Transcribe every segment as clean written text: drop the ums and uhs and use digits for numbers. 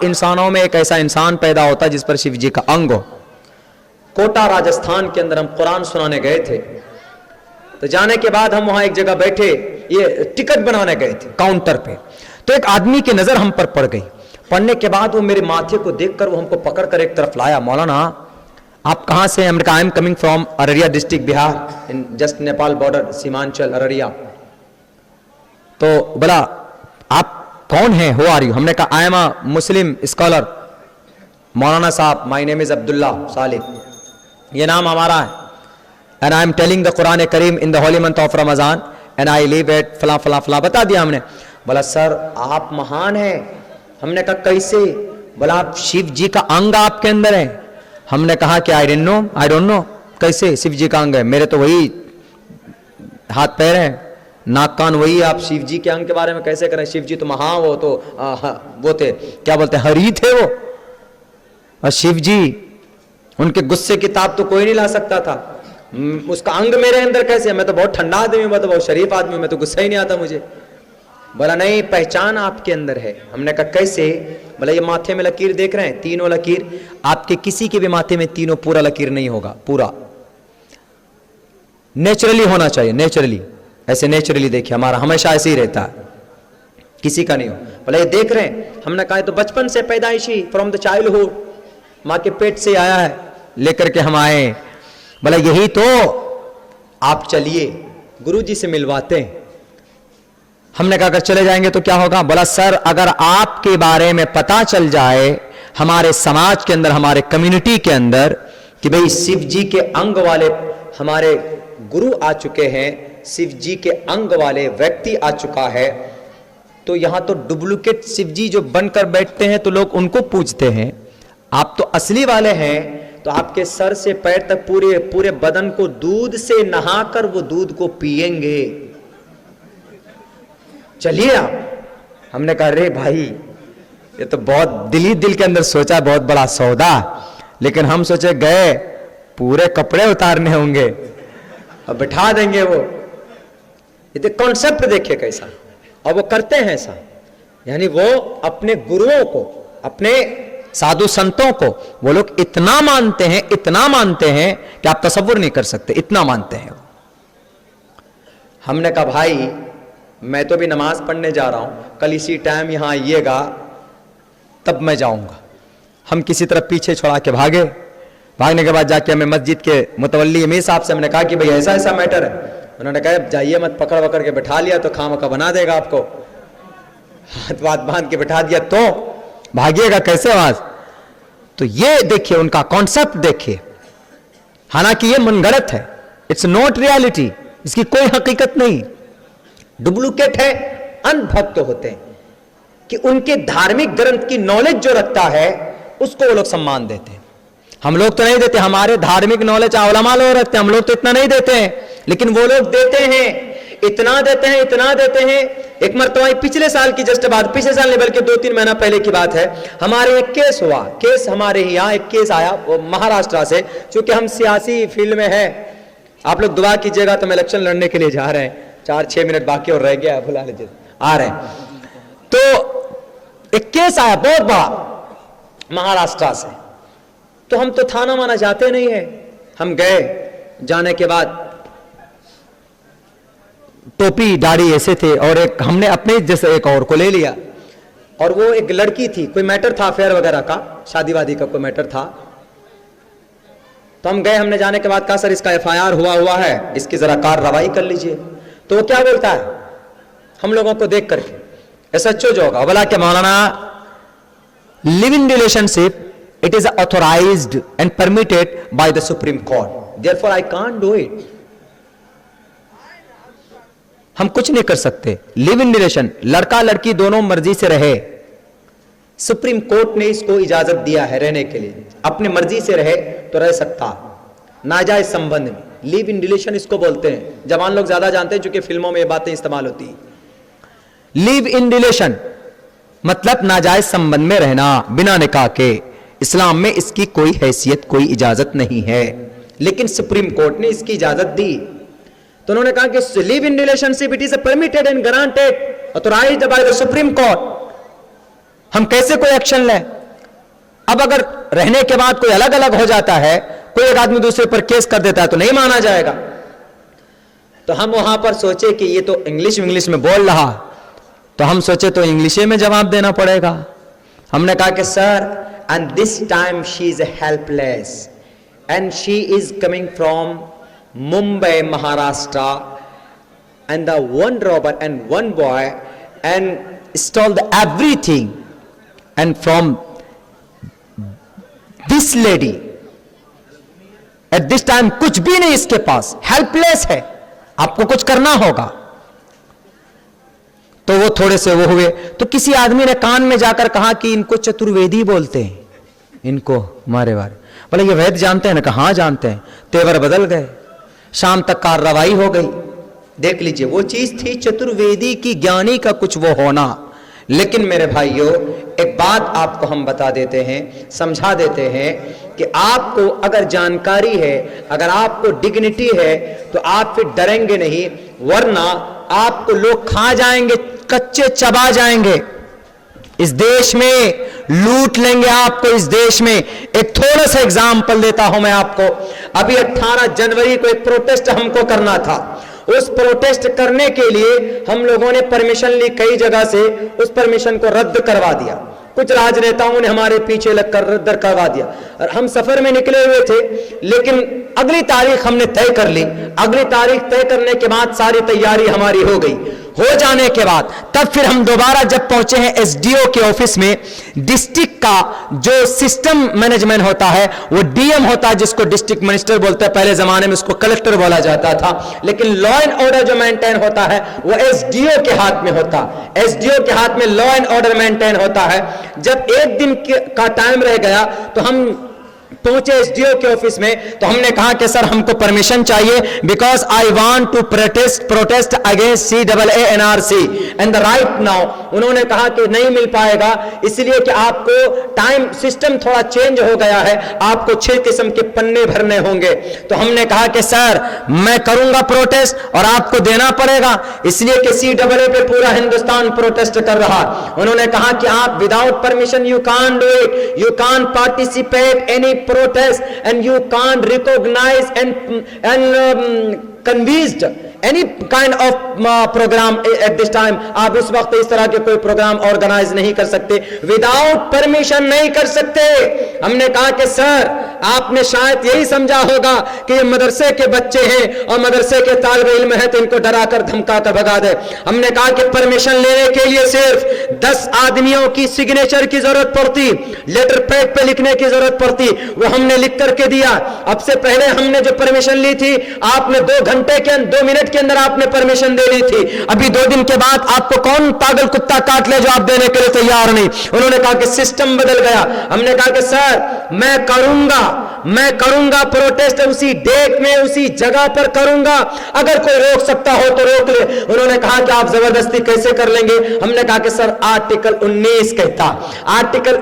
इंसानों में एक ऐसा इंसान पैदा होता है जिस पर शिव जी का अंग हो। कोटा राजस्थान के अंदर हम कुरान सुनाने गए थे, तो जाने के बाद हम वहां एक जगह बैठे, ये टिकट बनाने गए थे काउंटर पे, तो एक आदमी की नजर हम पर पड़ गई। पढ़ने के बाद वो मेरे माथे को देखकर वो हमको पकड़कर एक तरफ लाया, मौलाना आप कहां से? हमने कहा I am coming from Araria district Bihar, in just Nepal border, Seemanchal Araria. तो बोला आप कौन है, हो आर यू? हमने कहा I am a Muslim scholar मौलाना साहब, my name is Abdullah Salim, ये नाम हमारा है, and I am telling the Quran Kareem in the holy month of Ramzan and I live at फला फला फला, बता दिया हमने। बोला सर आप महान हैं। हमने कहा कैसे? बोला आप शिव जी का अंग आपके अंदर है। हमने कहा कि आई डोंट नो कैसे शिव जी का अंग है? मेरे तो वही हाथ पैर है, नाक कान वही, आप शिव जी के अंग के बारे में कैसे करें? शिव जी तो महा, वो तो वो थे, क्या बोलते हैं, हरि थे वो, और शिव जी उनके गुस्से की ताप तो कोई नहीं ला सकता था। उसका अंग मेरे अंदर कैसे? मैं तो बहुत ठंडा आदमी हूं, मैं तो बहुत शरीफ आदमी हूं, मैं तो गुस्सा ही नहीं आता मुझे। बोला नहीं, पहचान आपके अंदर है। हमने कहा कैसे? बोला ये माथे में लकीर देख रहे हैं, तीनों लकीर, आपके किसी के भी माथे में तीनों पूरा लकीर नहीं होगा, पूरा नेचुरली होना चाहिए, नेचुरली, ऐसे नेचुरली देखिए, हमारा हमेशा ऐसे ही रहता है, किसी का नहीं हो। बोला ये देख रहे हैं? हमने कहा तो बचपन से, पैदाइशी, फ्रॉम द चाइल्डहुड, माँ के पेट से आया है, लेकर के हम आए। बोला यही तो, आप चलिए गुरुजी से मिलवाते हैं। हमने कहा अगर चले जाएंगे तो क्या होगा? बोला सर अगर आपके बारे में पता चल जाए हमारे समाज के अंदर, हमारे कम्युनिटी के अंदर, कि भाई शिव जी के अंग वाले हमारे गुरु आ चुके हैं, शिव जी के अंग वाले व्यक्ति आ चुका है, तो यहां तो डुप्लीकेट शिव जी जो बनकर बैठते हैं तो लोग उनको पूजते हैं, आप तो असली वाले हैं, तो आपके सर से पैर तक पूरे पूरे बदन को दूध से नहाकर वो दूध को पिएंगे, चलिए आप। हमने कहा अरे भाई ये तो बहुत दिल के अंदर सोचा, बहुत बड़ा सौदा, लेकिन हम सोचे गए पूरे कपड़े उतारने होंगे और बिठा देंगे वो। ये तो कॉन्सेप्ट देखिए कैसा, और वो करते हैं ऐसा, यानी वो अपने गुरुओं को, अपने साधु संतों को वो लोग इतना मानते हैं, इतना मानते हैं कि आप तसव्वुर नहीं कर सकते, इतना मानते हैं। हमने कहा भाई मैं तो भी नमाज पढ़ने जा रहा हूं, कल इसी टाइम यहां आइएगा तब मैं जाऊंगा। हम किसी तरह पीछे छोड़ा के भागे। भागने के बाद जाके हमें मस्जिद के मुतवल्ली अमीर साहब से हमने कहा कि भाई ऐसा ऐसा मैटर है। उन्होंने कहा जाइए मत, पकड़ पकड़ के बैठा लिया तो खामखा बना देगा आपको, हाथ वाथ बांध के बैठा दिया तो भागिएगा कैसे आवाज? तो ये देखिए उनका कॉन्सेप्ट देखिए, हालांकि ये मनगढ़ंत है, इट्स नॉट रियलिटी, इसकी कोई हकीकत नहीं, डुप्लीकेट है, अनभक्त होते हैं कि उनके धार्मिक ग्रंथ की नॉलेज जो रखता है उसको वो लोग सम्मान देते हैं। हम लोग तो नहीं देते, हमारे धार्मिक नॉलेज उलमा लोग रखते हैं, हम लोग तो इतना नहीं देते हैं, लेकिन वो लोग देते हैं, इतना देते हैं, इतना देते हैं। एक मरतबा पिछले साल की जस्ट बात, पिछले साल नहीं बल्कि 2-3 महीना पहले की बात है, हमारे एक केस हुआ, केस हमारे यहाँ एक केस आया वो महाराष्ट्र से, क्योंकि हम सियासी फील्ड में है, आप लोग दुआ कीजिएगा, तो हम इलेक्शन लड़ने के लिए जा रहे हैं, 4-6 मिनट बाकी और रह गया, बुला लीजिए, आ रहे हैं। तो एक केस आया बहुत बड़ा महाराष्ट्र से, तो हम तो थाना माना जाते नहीं है, हम गए, जाने के बाद टोपी दाढ़ी ऐसे थे, और एक हमने अपने जैसे एक और को ले लिया, और वो एक लड़की थी, कोई मैटर था अफेयर वगैरह का, शादी वादी का कोई मैटर था। तो हम गए, हमने जाने के बाद कहा सर इसका FIR हुआ है, इसकी जरा कार्रवाई कर लीजिए। तो वो क्या बोलता है हम लोगों को देख करके, SHO जो होगा, बोला कि मौलाना live in relationship it is authorized and permitted by the Supreme Court, therefore I can't do it. हम कुछ नहीं कर सकते, लिव इन रिलेशन, लड़का लड़की दोनों मर्जी से रहे, सुप्रीम कोर्ट ने इसको इजाजत दिया है रहने के लिए, अपने मर्जी से रहे तो रह सकता, नाजायज संबंध में, लिव इन रिलेशन इसको बोलते हैं, जवान लोग ज्यादा जानते हैं क्योंकि फिल्मों में ये बातें इस्तेमाल होती है। लिव इन रिलेशन मतलब नाजायज संबंध में रहना बिना निकाह के, इस्लाम में इसकी कोई हैसियत, कोई इजाजत नहीं है, लेकिन सुप्रीम कोर्ट ने इसकी इजाजत दी। तो उन्होंने कहा कि live in relationship it is permitted and granted authorised by the supreme court. हम कैसे कोई एक्शन लें? अब अगर रहने के बाद कोई अलग अलग हो जाता है, कोई एक आदमी दूसरे पर केस कर देता है तो नहीं माना जाएगा। तो हम वहां पर सोचे कि ये तो इंग्लिश में बोल रहा, तो हम सोचे तो इंग्लिश में जवाब देना पड़ेगा। हमने कहा कि sir, and this time she is helpless and she is coming from Mumbai, Maharashtra, and the one robber and one boy and stall the everything, and from this lady at this time कुछ भी नहीं इसके पास, हेल्पलेस है, आपको कुछ करना होगा। तो वो थोड़े से वो हुए, तो किसी आदमी ने कान में जाकर कहा कि इनको चतुर्वेदी बोलते हैं, इनको मारे वारे। बोले ये वैद्य जानते हैं ना? कहा हाँ जानते हैं। तेवर बदल गए, शाम तक कार्रवाई हो गई। देख लीजिए, वो चीज थी चतुर्वेदी की, ज्ञानी का कुछ वो होना। लेकिन मेरे भाइयों, एक बात आपको हम बता देते हैं, समझा देते हैं कि आपको अगर जानकारी है, अगर आपको डिग्निटी है, तो आप फिर डरेंगे नहीं, वरना आपको लोग खा जाएंगे, कच्चे चबा जाएंगे। इस देश में लूट लेंगे आपको। इस देश में एक थोड़ा सा एग्जाम्पल देता हूं मैं आपको। अभी 18 जनवरी को एक प्रोटेस्ट हमको करना था। उस प्रोटेस्ट करने के लिए हम लोगों ने परमिशन ली कई जगह से, उस परमिशन को रद्द करवा दिया। कुछ राजनेताओं ने हमारे पीछे लगकर रद्द करवा दिया और हम सफर में निकले हुए थे, लेकिन अगली तारीख हमने तय कर ली। अगली तारीख तय करने के बाद सारी तैयारी हमारी हो गई। हो जाने के बाद तब फिर हम दोबारा जब पहुंचे हैं एसडीओ के ऑफिस में, डिस्ट्रिक्ट का जो सिस्टम मैनेजमेंट होता है वो डीएम होता है, जिसको डिस्ट्रिक्ट मिनिस्टर बोलते हैं। पहले जमाने में उसको कलेक्टर बोला जाता था, लेकिन लॉ एंड ऑर्डर जो मेंटेन होता है वो एसडीओ के हाथ में होता है। एसडीओ के हाथ में लॉ एंड ऑर्डर मेंटेन होता है। जब एक दिन का टाइम रह गया तो हम पहुंचे एसडीओ के ऑफिस में, तो हमने कहा कि सर हमको परमिशन चाहिए, because I want to protest against CAA NRC and the right now. उन्होंने कहा कि नहीं मिल पाएगा, इसलिए कि आपको टाइम सिस्टम थोड़ा चेंज हो गया है, आपको 6 किस्म के पन्ने भरने होंगे। तो हमने कहा कि सर मैं करूंगा प्रोटेस्ट और आपको देना पड़ेगा, इसलिए कि CAA पे पूरा हिंदुस्तान प्रोटेस्ट कर रहा। उन्होंने कहा कि आप without permission you can't do it, you can't participate any protest and you can't recognize and convinced any kind of program at this time। आप इस वक्त इस तरह के कोई प्रोग्राम ऑर्गेनाइज नहीं कर सकते, विदाउट परमिशन नहीं कर सकते। हमने कहा कि सर आपने शायद यही समझा होगा कि ये मदरसे के बच्चे हैं और मदरसे के तालिब इल्म है, तो इनको डरा कर धमका कर भगा दे। हमने कहा कि परमिशन लेने के लिए सिर्फ 10 आदमियों की सिग्नेचर की जरूरत पड़ती, लेटर पैड पे लिखने की जरूरत पड़ती, वो हमने लिख करके दिया। अब से पहले हमने जो परमिशन ली थी, आपने 2 मिनट के अंदर आपने परमिशन दे दी थी। अभी 2 दिन के बाद आपको कौन पागल कुत्ता काट ले जो आप देने के लिए तैयार नहीं। उन्होंने कहा कि सिस्टम बदल गया। हमने कहा कि सर मैं करूंगा प्रोटेस्ट, उसी डेट में उसी जगह पर करूंगा, अगर कोई रोक सकता हो तो रोक ले। उन्होंने कहा कि आप जबरदस्ती कैसे कर लेंगे। हमने कहा कि सर आर्टिकल 19 कहता, आर्टिकल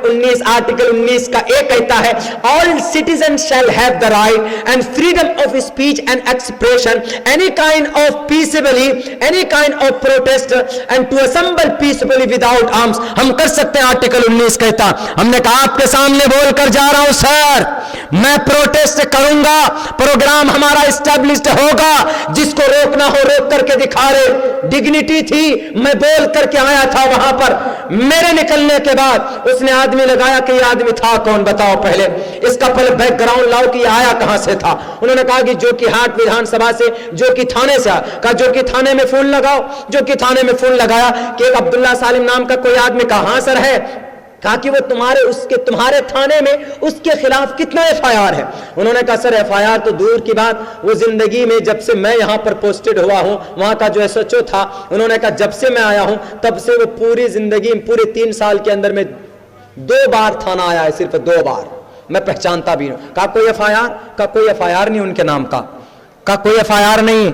19 का एक कहता है, all citizen shall have the right and freedom of speech and expression any kind of peacefully any kind of protest and to assemble peacefully without arms. हम कर सकते हैं, आर्टिकल 19 कहता। हमने कहा आपके सामने बोलकर जा रहा हूं सर, मैं प्रोटेस्ट करूंगा, प्रोग्राम हमारा एस्टैब्लिश्ड होगा, जिसको रोकना हो रोक करके दिखा रहे। डिग्निटी थी, मैं बोल करके आया था वहां पर। मेरे निकलने के बाद उसने आदमी लगाया कि ये आदमी था कौन, बताओ पहले इसका पहले बैकग्राउंड लाओ कि आया कहां से था। उन्होंने कहा कि जो कि हाट विधानसभा से, जो कि थाने से। कहा जो कि थाने में फोन लगाओ, जो कि थाने में फोन लगाया कि एक अब्दुल्ला सालिम नाम का कोई आदमी, कहां सर है। कहा कि वो तुम्हारे थाने में उसके खिलाफ कितना FIR है। उन्होंने कहा सर FIR तो दूर की बात, वो जिंदगी में जब से मैं यहां पर पोस्टेड हुआ हूं, वहां का जो SHO था, उन्होंने कहा जब से मैं आया हूं तब से वो पूरी जिंदगी में, पूरे 3 साल के अंदर में 2 बार थाना आया है, सिर्फ 2 बार, मैं पहचानता भी हूं। कहा कोई FIR, का कोई FIR नहीं उनके नाम का कोई FIR नहीं।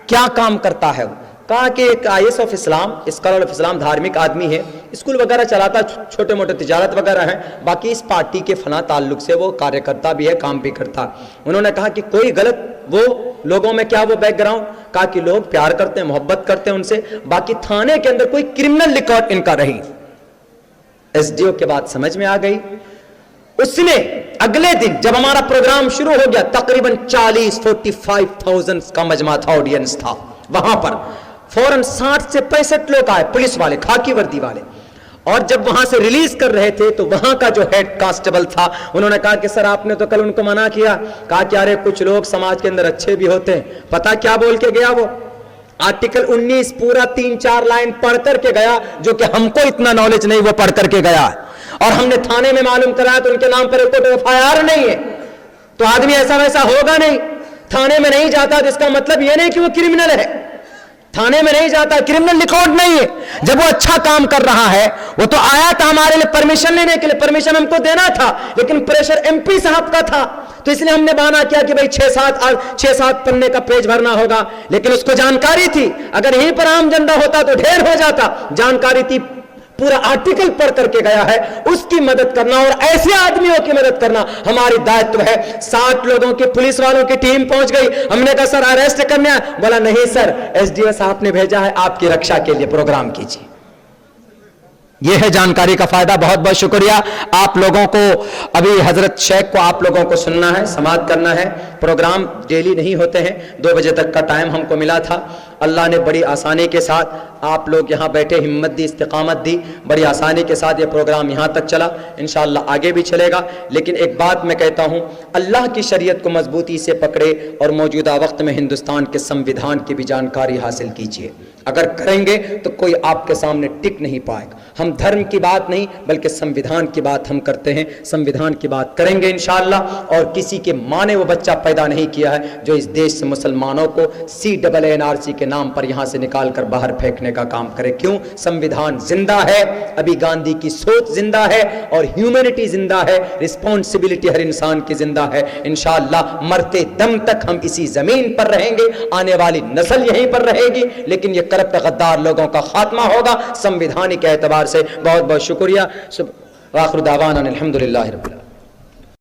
क्या काम करता है वो। कहा कि एक IAS of Islam, scholar of Islam, धार्मिक आदमी है, स्कूल वगैरह चलाता, छोटे मोटे तिजारत वगैरह है, बाकी इस पार्टी के फला ताल्लुक से वो कार्यकर्ता भी है, काम भी करता। उन्होंने कहा कि कोई गलत वो लोगों में क्या वो बैकग्राउंड। कहा कि लोग प्यार करते हैं, मोहब्बत करते हैं उनसे, बाकी थाने के अंदर कोई क्रिमिनल रिकॉर्ड इनका रही। एसडीओ के बाद समझ में आ गई। उसने अगले दिन जब हमारा प्रोग्राम शुरू हो गया, तकरीबन 45,000 का मजमा था, ऑडियंस था वहां पर। फौरन 60 से 65 लोग आए, पुलिस वाले, खाकी वर्दी वाले। और जब वहां से रिलीज कर रहे थे तो वहां का जो हेड कांस्टेबल था, उन्होंने कहा कि सर आपने तो कल उनको मना किया। कहा कि अरे कुछ लोग समाज के अंदर अच्छे भी होते हैं। पता क्या बोल के गया वो? आर्टिकल 19 पूरा 3-4 लाइन पढ़ करके गया, जो कि हमको इतना नॉलेज नहीं, वो पढ़ करके गया। और हमने थाने में मालूम कराया तो उनके नाम पर रिपोर्ट एफआईआर नहीं है। तो आदमी ऐसा वैसा होगा नहीं, थाने में नहीं जाता तो इसका मतलब यह नहीं कि वो क्रिमिनल है। थाने में नहीं जाता, क्रिमिनल रिकॉर्ड नहीं है। जब वो अच्छा काम कर रहा है, वो तो आया था हमारे लिए परमिशन लेने के लिए, परमिशन हमको देना था, लेकिन प्रेशर एमपी साहब का था। तो इसलिए हमने बहाना किया कि भाई 6-7 पन्ने का पेज भरना होगा। लेकिन उसको जानकारी थी, अगर यहीं पर आम जनता होता तो ढेर हो जाता। जानकारी थी, पूरा आर्टिकल पढ़ करके गया है। उसकी मदद करना और ऐसे आदमियों की मदद करना हमारी दायित्व है। 60 लोगों की पुलिस वालों की टीम पहुंच गई। हमने कहा सर अरेस्ट करना है। बोला नहीं सर, एसडीओ साहब ने भेजा है, आपकी रक्षा के लिए प्रोग्राम कीजिए। यह है जानकारी का फायदा। बहुत बहुत शुक्रिया आप लोगों को। अभी हजरत शेख को आप लोगों को सुनना है, समाअत करना है। प्रोग्राम डेली नहीं होते हैं, 2 बजे तक का टाइम हमको मिला था। अल्लाह ने बड़ी आसानी के साथ आप लोग यहाँ बैठे हिम्मत दी, इस्तिकामत दी, बड़ी आसानी के साथ ये प्रोग्राम यहाँ तक चला। इंशाअल्लाह आगे भी चलेगा। लेकिन एक बात मैं कहता हूँ, अल्लाह की शरीयत को मजबूती से पकड़े और मौजूदा वक्त में हिंदुस्तान के संविधान की भी जानकारी हासिल कीजिए। अगर करेंगे तो कोई आपके सामने टिक नहीं पाएगा। हम धर्म की बात नहीं बल्कि संविधान की बात हम करते हैं। संविधान की बात करेंगे इंशाअल्लाह। और किसी के माँ ने वो बच्चा पैदा नहीं किया है जो इस देश से मुसलमानों को CAA-NRC के नाम पर यहाँ से निकाल कर बाहर फेंकने का काम करे। क्यों? संविधान जिंदा है, अभी गांधी की सोच जिंदा है और ह्यूमैनिटी जिंदा है, रिस्पॉन्सिबिलिटी हर इंसान की जिंदा है। इंशाअल्लाह मरते दम तक हम इसी जमीन पर रहेंगे, आने वाली नस्ल यहीं पर रहेगी, लेकिन ये करप्ट गद्दार लोगों का खात्मा होगा संवैधानिक एतबार से। बहुत बहुत शुक्रिया। आखिर दावाना अल्हम्दुलिल्लाह रब्बिल आलमीन।